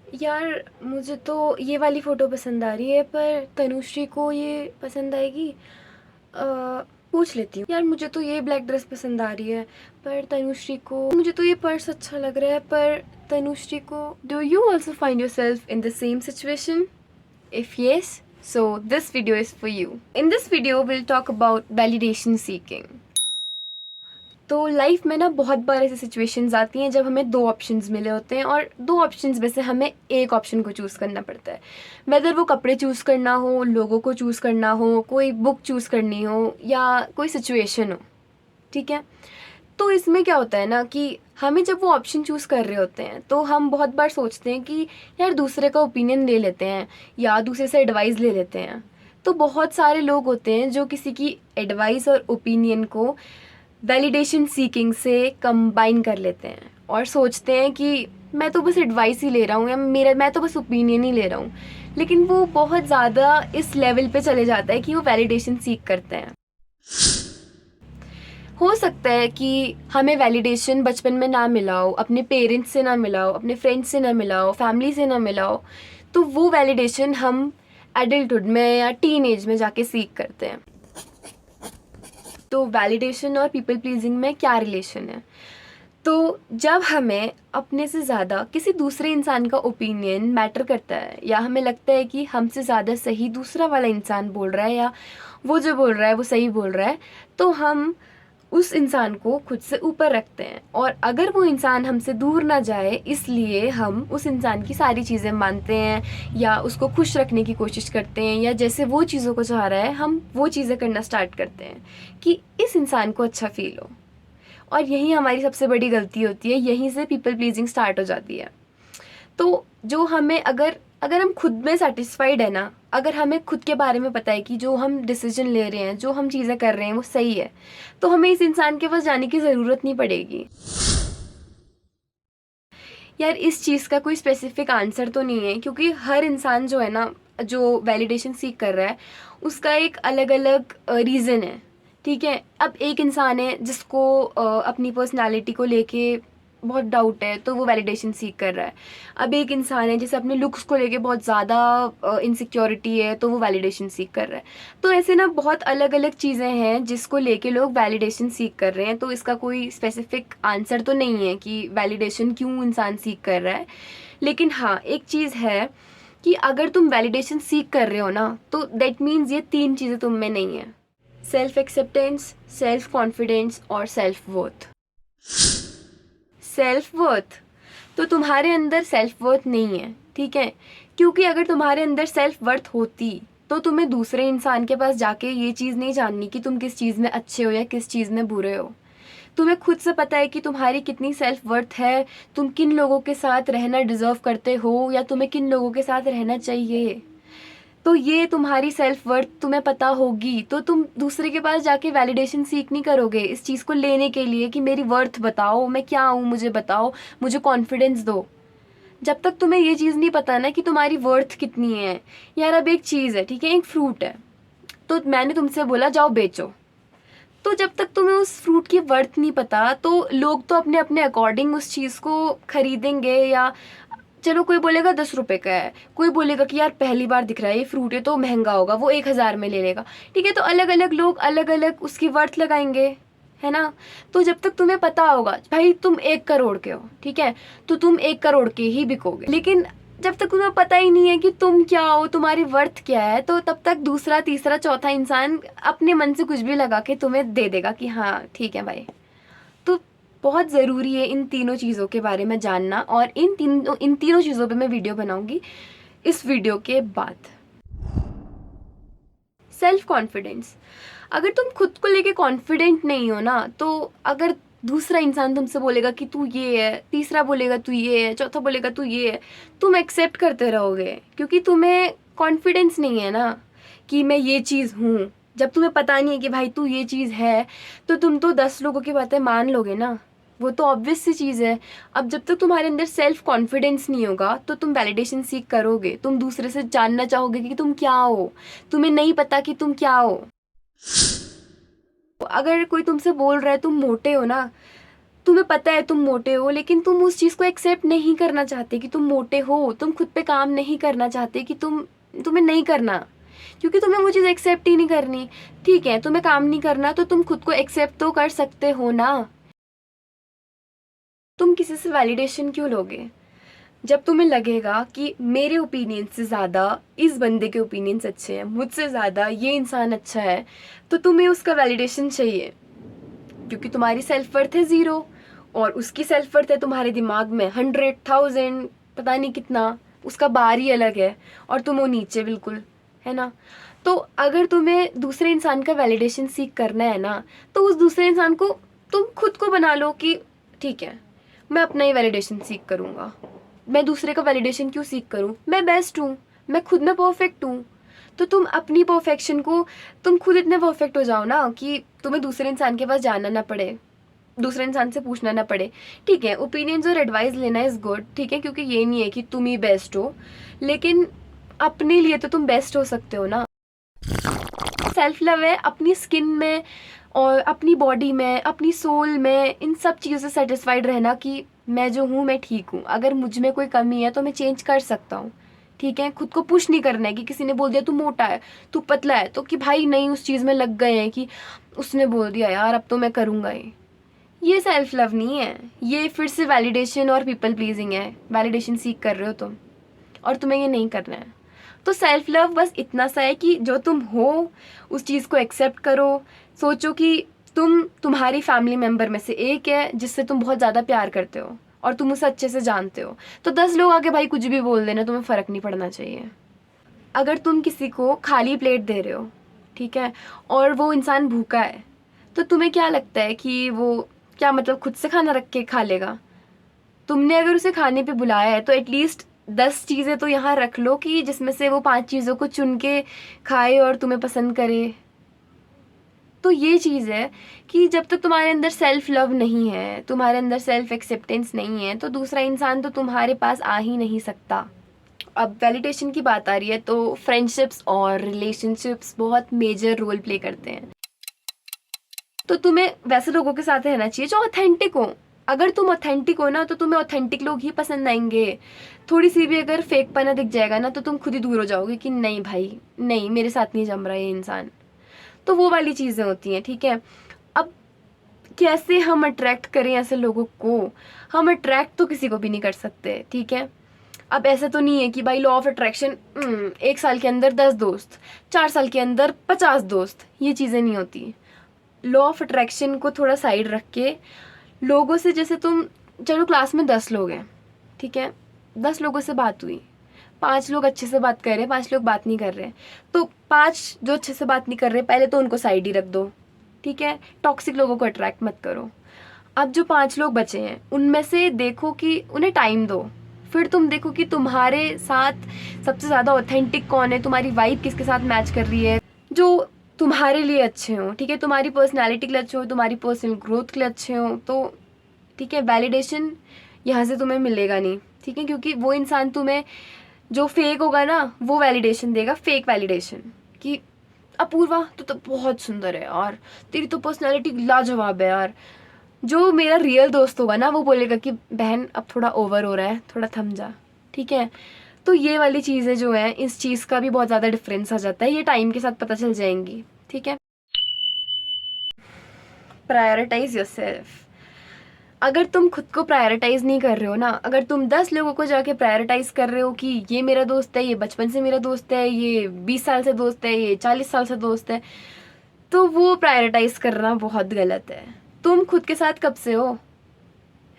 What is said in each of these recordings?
यार मुझे तो ये वाली फ़ोटो पसंद आ रही है, पर तनुश्री को ये पसंद आएगी। पूछ लेती हूँ। यार मुझे तो ये ब्लैक ड्रेस पसंद आ रही है, पर तनुश्री को। मुझे तो ये पर्स अच्छा लग रहा है, पर तनुश्री को। Do you also find your self in the same situation? If yes, so this video is for you. In this video, we'll talk about validation seeking. तो लाइफ में ना बहुत बार ऐसी सिचुएशंस आती हैं जब हमें दो ऑप्शंस मिले होते हैं, और दो ऑप्शंस में से हमें एक ऑप्शन को चूज़ करना पड़ता है। वेदर वो कपड़े चूज़ करना हो, लोगों को चूज़ करना हो, कोई बुक चूज़ करनी हो, या कोई सिचुएशन हो। ठीक है। तो इसमें क्या होता है ना कि हमें जब वो ऑप्शन चूज़ कर रहे होते हैं तो हम बहुत बार सोचते हैं कि यार दूसरे का ओपिनियन ले लेते हैं या दूसरे से एडवाइस ले लेते हैं। तो बहुत सारे लोग होते हैं जो किसी की एडवाइस और ओपिनियन को वैलिडेशन सीकिंग से कंबाइन कर लेते हैं और सोचते हैं कि मैं तो बस एडवाइस ही ले रहा हूँ, या मैं तो बस ओपिनियन ही ले रहा हूँ। लेकिन वो बहुत ज़्यादा इस लेवल पे चले जाता है कि वो वैलिडेशन सीक करते हैं। हो सकता है कि हमें वैलिडेशन बचपन में ना मिला हो, अपने पेरेंट्स से ना मिला हो, अपने फ्रेंड्स से ना मिला हो, फैमिली से ना मिला हो। तो वो वैलिडेशन हम एडल्टहुड में या टीन एज में जाके सीख करते हैं। तो वैलिडेशन और पीपल प्लीजिंग में क्या रिलेशन है? तो जब हमें अपने से ज़्यादा किसी दूसरे इंसान का ओपिनियन मैटर करता है, या हमें लगता है कि हमसे ज़्यादा सही दूसरा वाला इंसान बोल रहा है, या वो जो बोल रहा है वो सही बोल रहा है, तो हम उस इंसान को खुद से ऊपर रखते हैं। और अगर वो इंसान हमसे दूर ना जाए, इसलिए हम उस इंसान की सारी चीज़ें मानते हैं या उसको खुश रखने की कोशिश करते हैं, या जैसे वो चीज़ों को चाह रहा है हम वो चीज़ें करना स्टार्ट करते हैं कि इस इंसान को अच्छा फील हो। और यही हमारी सबसे बड़ी गलती होती है, यहीं से पीपल प्लीजिंग स्टार्ट हो जाती है। तो जो हमें अगर अगर हम खुद में सेटिस्फाइड है ना, अगर हमें खुद के बारे में पता है कि जो हम डिसीजन ले रहे हैं, जो हम चीज़ें कर रहे हैं वो सही है, तो हमें इस इंसान के पास जाने की ज़रूरत नहीं पड़ेगी। यार इस चीज़ का कोई स्पेसिफिक आंसर तो नहीं है, क्योंकि हर इंसान जो है ना, जो वैलिडेशन सीख कर रहा है, उसका एक अलग अलग रीज़न है। ठीक है। अब एक इंसान है जिसको अपनी पर्सनालिटी को लेके बहुत डाउट है, तो वो वैलिडेशन सीख कर रहा है। अब एक इंसान है जिसे अपने लुक्स को लेके बहुत ज़्यादा इनसिक्योरिटी है, तो वो वैलिडेशन सीख कर रहा है। तो ऐसे ना बहुत अलग अलग चीज़ें हैं जिसको लेके लोग वैलिडेशन सीख कर रहे हैं। तो इसका कोई स्पेसिफिक आंसर तो नहीं है कि वैलिडेशन क्यों इंसान सीख कर रहा है। लेकिन हाँ, एक चीज़ है कि अगर तुम वैलिडेशन सीख कर रहे हो ना, तो दैट मीन्स ये तीन चीज़ें तुम में नहीं है: सेल्फ एक्सेप्टेंस, सेल्फ कॉन्फिडेंस और सेल्फ वर्थ। सेल्फ वर्थ, तो तुम्हारे अंदर सेल्फ वर्थ नहीं है। ठीक है। क्योंकि अगर तुम्हारे अंदर सेल्फ वर्थ होती तो तुम्हें दूसरे इंसान के पास जाके ये चीज़ नहीं जाननी कि तुम किस चीज़ में अच्छे हो या किस चीज़ में बुरे हो। तुम्हें खुद से पता है कि तुम्हारी कितनी सेल्फ वर्थ है, तुम किन लोगों के साथ रहना डिजर्व करते हो, या तुम्हें किन लोगों के साथ रहना चाहिए। तो ये तुम्हारी सेल्फ वर्थ तुम्हें पता होगी, तो तुम दूसरे के पास जाके वैलिडेशन सीख नहीं करोगे इस चीज़ को लेने के लिए कि मेरी वर्थ बताओ, मैं क्या हूँ, मुझे बताओ, मुझे कॉन्फिडेंस दो। जब तक तुम्हें ये चीज़ नहीं पता ना कि तुम्हारी वर्थ कितनी है। यार अब एक चीज़ है, ठीक है, एक फ्रूट है, तो मैंने तुमसे बोला जाओ बेचो। तो जब तक तुम्हें उस फ्रूट की वर्थ नहीं पता, तो लोग तो अपने अपने अकॉर्डिंग उस चीज़ को खरीदेंगे। या चलो कोई बोलेगा 10 रुपए का है, कोई बोलेगा कि यार पहली बार दिख रहा है ये फ्रूट है तो महंगा होगा, वो 1,000 में ले लेगा। ठीक है। तो अलग अलग लोग अलग अलग उसकी वर्थ लगाएंगे, है ना। तो जब तक तुम्हें पता होगा भाई तुम 1 करोड़ के हो, ठीक है, तो तुम 1 करोड़ के ही बिकोगे। लेकिन जब तक तुम्हें पता ही नहीं है कि तुम क्या हो, तुम्हारी वर्थ क्या है, तो तब तक दूसरा तीसरा चौथा इंसान अपने मन से कुछ भी लगा के तुम्हें दे देगा कि हाँ ठीक है भाई। तो बहुत ज़रूरी है इन तीनों चीज़ों के बारे में जानना, और इन तीनों चीज़ों पे मैं वीडियो बनाऊंगी इस वीडियो के बाद। सेल्फ कॉन्फिडेंस, अगर तुम खुद को लेके कॉन्फिडेंट नहीं हो ना, तो अगर दूसरा इंसान तुमसे बोलेगा कि तू ये है, तीसरा बोलेगा तू ये है, चौथा बोलेगा तू ये है, तुम एक्सेप्ट करते रहोगे, क्योंकि तुम्हें कॉन्फिडेंस नहीं है ना कि मैं ये चीज़ हूँ। जब तुम्हें पता नहीं है कि भाई तू ये चीज़ है, तो तुम तो 10 लोगों की बातें मान लोगे ना, वो तो ऑब्वियस सी चीज़ है। अब जब तक तुम्हारे अंदर सेल्फ कॉन्फिडेंस नहीं होगा, तो तुम वैलिडेशन सीख करोगे, तुम दूसरे से जानना चाहोगे कि तुम क्या हो, तुम्हें नहीं पता कि तुम क्या हो। अगर कोई तुमसे बोल रहा है तुम मोटे हो ना, तुम्हें पता है तुम मोटे हो, लेकिन तुम उस चीज़ को एक्सेप्ट नहीं करना चाहते कि तुम मोटे हो, तुम खुद पे काम नहीं करना चाहते कि तुम्हें नहीं करना, क्योंकि तुम्हें वो चीज़ एक्सेप्ट ही नहीं करनी। ठीक है, तुम्हें काम नहीं करना तो तुम खुद को एक्सेप्ट तो कर सकते हो ना। तुम किसी से वैलिडेशन क्यों लोगे? जब तुम्हें लगेगा कि मेरे ओपिनियन से ज़्यादा इस बंदे के ओपिनियंस अच्छे हैं, मुझसे ज़्यादा ये इंसान अच्छा है, तो तुम्हें उसका वैलिडेशन चाहिए, क्योंकि तुम्हारी सेल्फ वर्थ है 0 और उसकी सेल्फ वर्थ है तुम्हारे दिमाग में 100,000 पता नहीं कितना, उसका बार ही अलग है और तुम वो नीचे बिल्कुल, है ना। तो अगर तुम्हें दूसरे इंसान का वैलिडेशन सीख करना है ना, तो उस दूसरे इंसान को तुम खुद को बना लो कि ठीक है, मैं अपना ही वैलिडेशन सीख करूँगा, मैं दूसरे का वैलिडेशन क्यों सीख करूँ, मैं बेस्ट हूँ, मैं खुद में परफेक्ट हूँ। तो तुम अपनी परफेक्शन को, तुम खुद इतने परफेक्ट हो जाओ ना कि तुम्हें दूसरे इंसान के पास जाना ना पड़े, दूसरे इंसान से पूछना ना पड़े। ठीक है, ओपिनियंस और एडवाइस लेना इज़ गुड, ठीक है, क्योंकि ये नहीं है कि तुम ही बेस्ट हो, लेकिन अपने लिए तो तुम बेस्ट हो सकते हो ना। सेल्फ लव है अपनी स्किन में और अपनी बॉडी में, अपनी सोल में, इन सब चीज़ों से सेटिस्फाइड रहना कि मैं जो हूँ मैं ठीक हूँ, अगर मुझ में कोई कमी है तो मैं चेंज कर सकता हूँ। ठीक है, खुद को पुश नहीं करना है कि किसी ने बोल दिया तू मोटा है, तू पतला है, तो कि भाई नहीं उस चीज़ में लग गए हैं कि उसने बोल दिया यार अब तो मैं करूँगा ये सेल्फ लव नहीं है, ये फिर से वैलिडेशन और पीपल प्लीजिंग है। वैलिडेशन सीख कर रहे हो तुम और तुम्हें ये नहीं करना है। तो सेल्फ लव बस इतना सा है कि जो तुम हो उस चीज़ को एक्सेप्ट करो। सोचो कि तुम्हारी फैमिली मेम्बर में से एक है जिससे तुम बहुत ज़्यादा प्यार करते हो और तुम उसे अच्छे से जानते हो, तो 10 लोग आके भाई कुछ भी बोल देना, तुम्हें फ़र्क नहीं पड़ना चाहिए। अगर तुम किसी को खाली प्लेट दे रहे हो, ठीक है, और वो इंसान भूखा है, तो तुम्हें क्या लगता है कि वो क्या मतलब खुद से खाना रख के खा लेगा? तुमने अगर उसे खाने पे बुलाया है तो एटलीस्ट 10 चीज़ें तो यहाँ रख लो कि जिसमें से वो 5 चीज़ों को चुन के खाए और तुम्हें पसंद करे। तो ये चीज़ है कि जब तक तुम्हारे अंदर सेल्फ लव नहीं है, तुम्हारे अंदर सेल्फ एक्सेप्टेंस नहीं है, तो दूसरा इंसान तो तुम्हारे पास आ ही नहीं सकता। अब वैलिडेशन की बात आ रही है तो फ्रेंडशिप्स और रिलेशनशिप्स बहुत मेजर रोल प्ले करते हैं। तो तुम्हें वैसे लोगों के साथ रहना चाहिए जो ऑथेंटिक हो। अगर तुम ऑथेंटिक हो ना तो तुम्हें ऑथेंटिक लोग ही पसंद आएंगे। थोड़ी सी भी अगर फेक पना दिख जाएगा ना तो तुम खुद ही दूर हो जाओगे कि नहीं भाई नहीं, मेरे साथ नहीं जम रहा ये इंसान। तो वो वाली चीज़ें होती हैं, ठीक है। अब कैसे हम अट्रैक्ट करें ऐसे लोगों को? हम अट्रैक्ट तो किसी को भी नहीं कर सकते, ठीक है। अब ऐसा तो नहीं है कि भाई लॉ ऑफ अट्रैक्शन 1 साल के अंदर 10 दोस्त, 4 साल के अंदर 50 दोस्त, ये चीज़ें नहीं होती। लॉ ऑफ अट्रैक्शन को थोड़ा साइड रख के लोगों से, जैसे तुम चलो क्लास में 10 लोग हैं, ठीक है, 10 लोगों से बात हुई, 5 लोग अच्छे से बात कर रहे हैं, 5 लोग बात नहीं कर रहे, तो 5 जो अच्छे से बात नहीं कर रहे पहले तो उनको साइड ही रख दो, ठीक है। टॉक्सिक लोगों को अट्रैक्ट मत करो। अब जो 5 लोग बचे हैं उनमें से देखो कि उन्हें टाइम दो, फिर तुम देखो कि तुम्हारे साथ सबसे ज़्यादा ऑथेंटिक कौन है, तुम्हारी वाइब किसके साथ मैच कर रही है, जो तुम्हारे लिए अच्छे हो, ठीक है, तुम्हारी पर्सनैलिटी के लिए अच्छे हो, तुम्हारी पर्सनल ग्रोथ के लिए अच्छे हो, तो ठीक है, वैलिडेशन यहाँ से तुम्हें मिलेगा नहीं, ठीक है, क्योंकि वो इंसान तुम्हें जो फेक होगा ना वो वैलिडेशन देगा, फेक वैलिडेशन कि अपूर्वा तू तो बहुत सुंदर है यार, तेरी तो पर्सनैलिटी लाजवाब है यार। जो मेरा रियल दोस्त होगा ना वो बोलेगा कि बहन अब थोड़ा ओवर हो रहा है, थोड़ा थम जा, ठीक है। तो ये वाली चीज़ें जो हैं, इस चीज़ का भी बहुत ज़्यादा डिफरेंस आ जाता है, ये टाइम के साथ पता चल जाएंगी, ठीक है। Prioritise yourself. अगर तुम खुद को प्रायोरिटाइज नहीं कर रहे हो ना, अगर तुम 10 लोगों को जाके प्रायोरिटाइज कर रहे हो कि ये मेरा दोस्त है, ये बचपन से मेरा दोस्त है, ये 20 साल से दोस्त है, ये 40 साल से दोस्त है, तो वो प्रायोरिटाइज करना बहुत गलत है। तुम खुद के साथ कब से हो,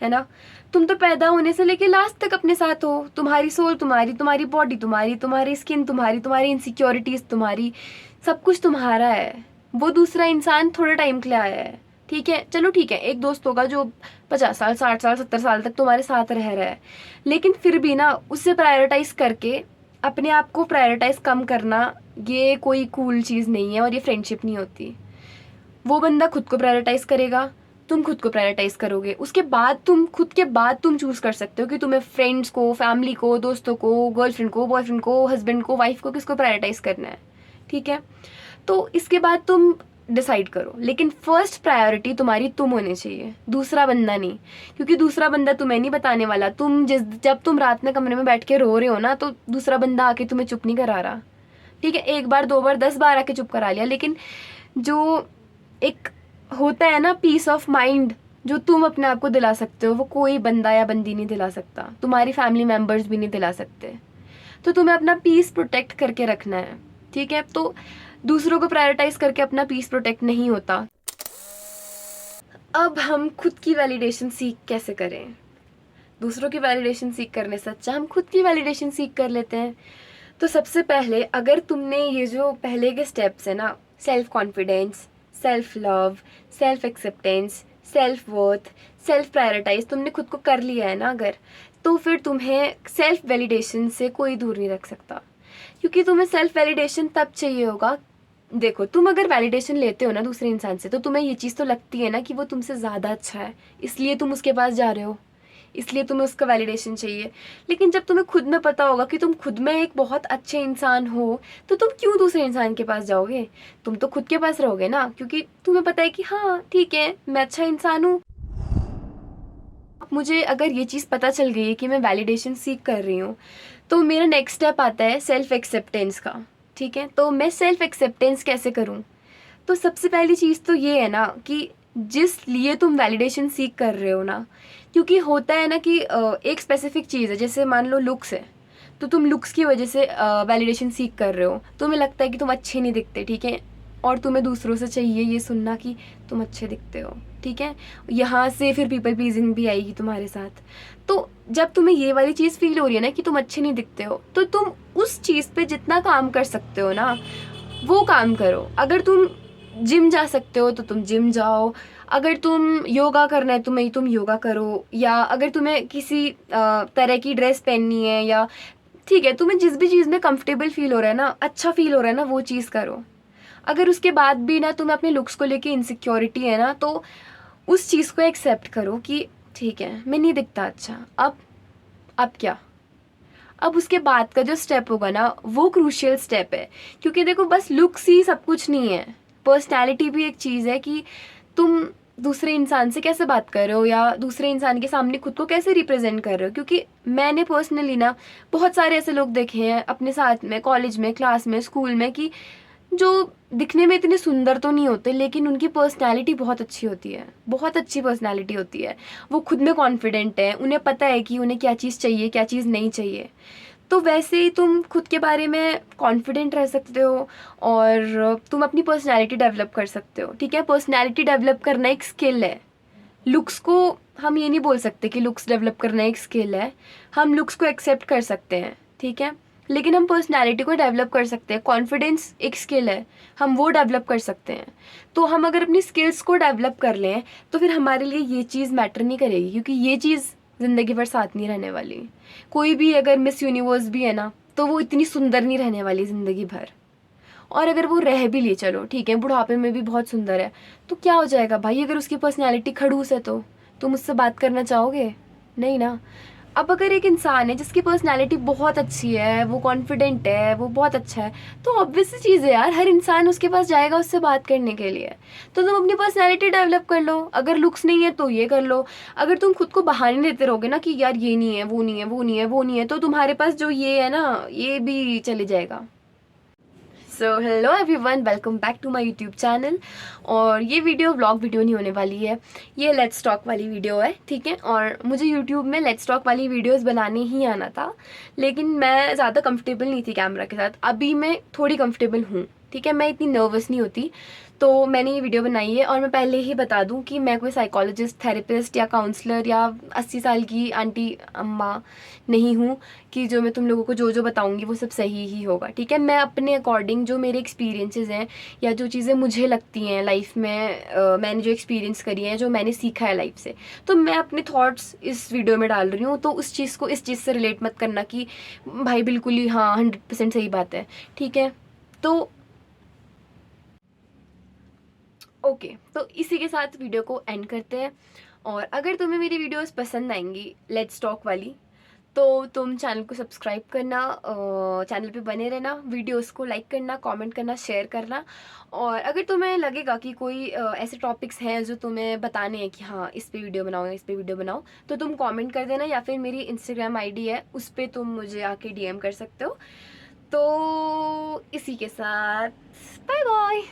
है ना? तुम तो पैदा होने से लेके लास्ट तक अपने साथ हो। तुम्हारी सोल तुम्हारी, तुम्हारी बॉडी तुम्हारी, तुम्हारी स्किन तुम्हारी, तुम्हारी इनसिक्योरिटीज तुम्हारी, सब कुछ तुम्हारा है। वो दूसरा इंसान थोड़े टाइम के लिए आया है, ठीक है। चलो ठीक है, एक दोस्त होगा जो 50 साल 60 साल 70 साल तक तुम्हारे साथ रह रहा है, लेकिन फिर भी ना उससे प्रायोरिटाइज करके अपने आप को प्रायोरिटाइज कम करना ये कोई कूल चीज़ नहीं है और ये फ्रेंडशिप नहीं होती। वो बंदा खुद को प्रायोरिटाइज करेगा, तुम खुद को प्रायोरिटाइज करोगे, उसके बाद तुम खुद के बाद तुम चूज कर सकते हो कि तुम्हें फ्रेंड्स को, फैमिली को, दोस्तों को, गर्लफ्रेंड को, बॉयफ्रेंड को, हस्बैंड को, वाइफ को, किसको प्रायोरिटाइज करना है, ठीक है। तो इसके बाद तुम डिसाइड करो, लेकिन फर्स्ट प्रायोरिटी तुम्हारी तुम होनी चाहिए, दूसरा बंदा नहीं। क्योंकि दूसरा बंदा तुम्हें नहीं बताने वाला। जब तुम रात में कमरे में बैठ के रो रहे हो ना, तो दूसरा बंदा आके तुम्हें चुप नहीं करा रहा। ठीक है, एक बार, दो बार, 10 बार आके चुप करा लिया, लेकिन जो एक होता है ना पीस ऑफ माइंड, जो तुम अपने आप को दिला सकते हो, वो कोई बंदा या बंदी नहीं दिला सकता, तुम्हारी फैमिली मेम्बर्स भी नहीं दिला सकते। तो तुम्हें अपना पीस प्रोटेक्ट करके रखना है। ठीक है, तो दूसरों को प्रायोरिटाइज करके अपना पीस प्रोटेक्ट नहीं होता। अब हम खुद की वैलिडेशन सीख कैसे करें? दूसरों की वैलिडेशन सीख करने से अच्छा हम खुद की वैलिडेशन सीख कर लेते हैं। तो सबसे पहले, अगर तुमने ये जो पहले के स्टेप्स है ना, self confidence, self love, self acceptance, self worth, self prioritise, तुमने खुद को कर लिया है ना अगर, तो फिर तुम्हें सेल्फ वैलिडेशन से कोई दूर नहीं रख सकता। क्योंकि तुम्हें सेल्फ वैलिडेशन तब चाहिए होगा, देखो तुम अगर वैलिडेशन लेते हो ना दूसरे इंसान से, तो तुम्हें ये चीज़ तो लगती है ना कि वो तुमसे ज़्यादा अच्छा है, इसलिए तुम उसके पास जा रहे हो, इसलिए तुम्हें उसका वैलिडेशन चाहिए। लेकिन जब तुम्हें खुद में पता होगा कि तुम खुद में एक बहुत अच्छे इंसान हो, तो तुम क्यों दूसरे इंसान के पास जाओगे? तुम तो खुद के पास रहोगे ना, क्योंकि तुम्हें पता है कि हाँ ठीक है, मैं अच्छा इंसान हूँ। मुझे अगर ये चीज़ पता चल गई है कि मैं वैलिडेशन सीख कर रही हूँ, तो मेरा नेक्स्ट स्टेप आता है सेल्फ एक्सेप्टेंस का। ठीक है, तो मैं सेल्फ एक्सेप्टेंस कैसे करूँ? तो सबसे पहली चीज़ तो ये है ना कि जिस लिए तुम वैलिडेशन सीख कर रहे हो ना, क्योंकि होता है ना कि एक स्पेसिफिक चीज़ है, जैसे मान लो लुक्स है, तो तुम लुक्स की वजह से वैलिडेशन सीख कर रहे हो, तुम्हें लगता है कि तुम अच्छे नहीं दिखते। ठीक है, और तुम्हें दूसरों से चाहिए ये सुनना कि तुम अच्छे दिखते हो। ठीक है, यहाँ से फिर पीपल प्लीजिंग भी आएगी तुम्हारे साथ। तो जब तुम्हें ये वाली चीज़ फील हो रही है ना कि तुम अच्छे नहीं दिखते हो, तो तुम उस चीज़ पे जितना काम कर सकते हो ना, वो काम करो। अगर तुम जिम जा सकते हो तो तुम जिम जाओ, अगर तुम योगा करना है तुम्हें, तुम योगा करो, या अगर तुम्हें किसी तरह की ड्रेस पहननी है, या ठीक है, तुम्हें जिस भी चीज़ में कंफर्टेबल फील हो रहा है ना, अच्छा फील हो रहा है ना, वो चीज़ करो। अगर उसके बाद भी ना तुम्हें अपने लुक्स को लेके इनसिक्योरिटी है ना, तो उस चीज़ को एक्सेप्ट करो कि ठीक है, मैं नहीं दिखता अच्छा, अब क्या? अब उसके बाद का जो स्टेप होगा ना, वो क्रूशियल स्टेप है। क्योंकि देखो, बस लुक्स ही सब कुछ नहीं है, पर्सनैलिटी भी एक चीज़ है कि तुम दूसरे इंसान से कैसे बात कर रहे हो, या दूसरे इंसान के सामने खुद को कैसे रिप्रेजेंट कर रहे हो। क्योंकि मैंने पर्सनली ना बहुत सारे ऐसे लोग देखे हैं अपने साथ में, कॉलेज में, क्लास में, स्कूल में, कि जो दिखने में इतने सुंदर तो नहीं होते, लेकिन उनकी पर्सनैलिटी बहुत अच्छी होती है, बहुत अच्छी पर्सनैलिटी होती है। वो खुद में कॉन्फिडेंट है, उन्हें पता है कि उन्हें क्या चीज़ चाहिए, क्या चीज़ नहीं चाहिए। तो वैसे ही तुम खुद के बारे में कॉन्फिडेंट रह सकते हो, और तुम अपनी पर्सनैलिटी डेवलप कर सकते हो। ठीक है, पर्सनैलिटी डेवलप करना एक स्किल है। लुक्स को हम ये नहीं बोल सकते कि लुक्स डेवलप करना एक स्किल है। हम लुक्स को एक्सेप्ट कर सकते हैं, ठीक है, लेकिन हम पर्सनैलिटी को डेवलप कर सकते हैं। कॉन्फिडेंस एक स्किल है, हम वो डेवलप कर सकते हैं। तो हम अगर अपनी स्किल्स को डेवलप कर लें, तो फिर हमारे लिए ये चीज़ मैटर नहीं करेगी, क्योंकि ये चीज़ ज़िंदगी भर साथ नहीं रहने वाली। कोई भी अगर मिस यूनिवर्स भी है ना, तो वो इतनी सुंदर नहीं रहने वाली ज़िंदगी भर। और अगर वो रह भी ले, चलो ठीक है, बुढ़ापे में भी बहुत सुंदर है, तो क्या हो जाएगा भाई? अगर उसकी पर्सनैलिटी खड़ूस है, तो तुम उससे बात करना चाहोगे? नहीं ना। अब अगर एक इंसान है जिसकी पर्सनैलिटी बहुत अच्छी है, वो कॉन्फिडेंट है, वो बहुत अच्छा है, तो ऑब्वियस सी चीज़ है यार, हर इंसान उसके पास जाएगा उससे बात करने के लिए। तो तुम अपनी पर्सनैलिटी डेवलप कर लो। अगर लुक्स नहीं है तो ये कर लो। अगर तुम खुद को बहाने देते रहोगे ना कि यार ये नहीं है, वो नहीं है, वो नहीं है, वो नहीं है, तो तुम्हारे पास जो ये है ना, ये भी चले जाएगा। So hello everyone, welcome back to my YouTube channel. और ये वीडियो व्लॉग वीडियो नहीं होने वाली है, ये लेट्स टॉक वाली वीडियो है, ठीक है। और मुझे यूट्यूब में लेट्स टॉक वाली वीडियोस बनाने ही आना था, लेकिन मैं ज़्यादा कंफर्टेबल नहीं थी कैमरा के साथ। अभी मैं थोड़ी कंफर्टेबल हूँ, ठीक है, मैं इतनी नर्वस नहीं होती, तो मैंने ये वीडियो बनाई है। और मैं पहले ही बता दूं कि मैं कोई साइकोलॉजिस्ट, थेरेपिस्ट या काउंसलर या 80 साल की आंटी अम्मा नहीं हूँ कि जो मैं तुम लोगों को जो जो बताऊंगी वो सब सही ही होगा, ठीक है। मैं अपने अकॉर्डिंग जो मेरे एक्सपीरियंसेस हैं, या जो चीज़ें मुझे लगती हैं लाइफ में, मैंने जो एक्सपीरियंस करी है, जो मैंने सीखा है लाइफ से, तो मैं अपने थॉट्स इस वीडियो में डाल रही हूँ। तो उस चीज़ को इस चीज़ से रिलेट मत करना कि भाई बिल्कुल ही हाँ 100% सही बात है, ठीक है। तो ओके, तो इसी के साथ वीडियो को एंड करते हैं। और अगर तुम्हें मेरी वीडियोस पसंद आएंगी लेट्स टॉक वाली, तो तुम चैनल को सब्सक्राइब करना, चैनल पे बने रहना, वीडियोस को लाइक करना, कमेंट करना, शेयर करना। और अगर तुम्हें लगेगा कि कोई ऐसे टॉपिक्स हैं जो तुम्हें बताने हैं कि हाँ इस पे वीडियो बनाओ या इस पे वीडियो बनाओ, तो तुम कमेंट कर देना, या फिर मेरी इंस्टाग्राम आईडी है उस पर तुम मुझे आके डीएम कर सकते हो। तो इसी के साथ बाय बाय।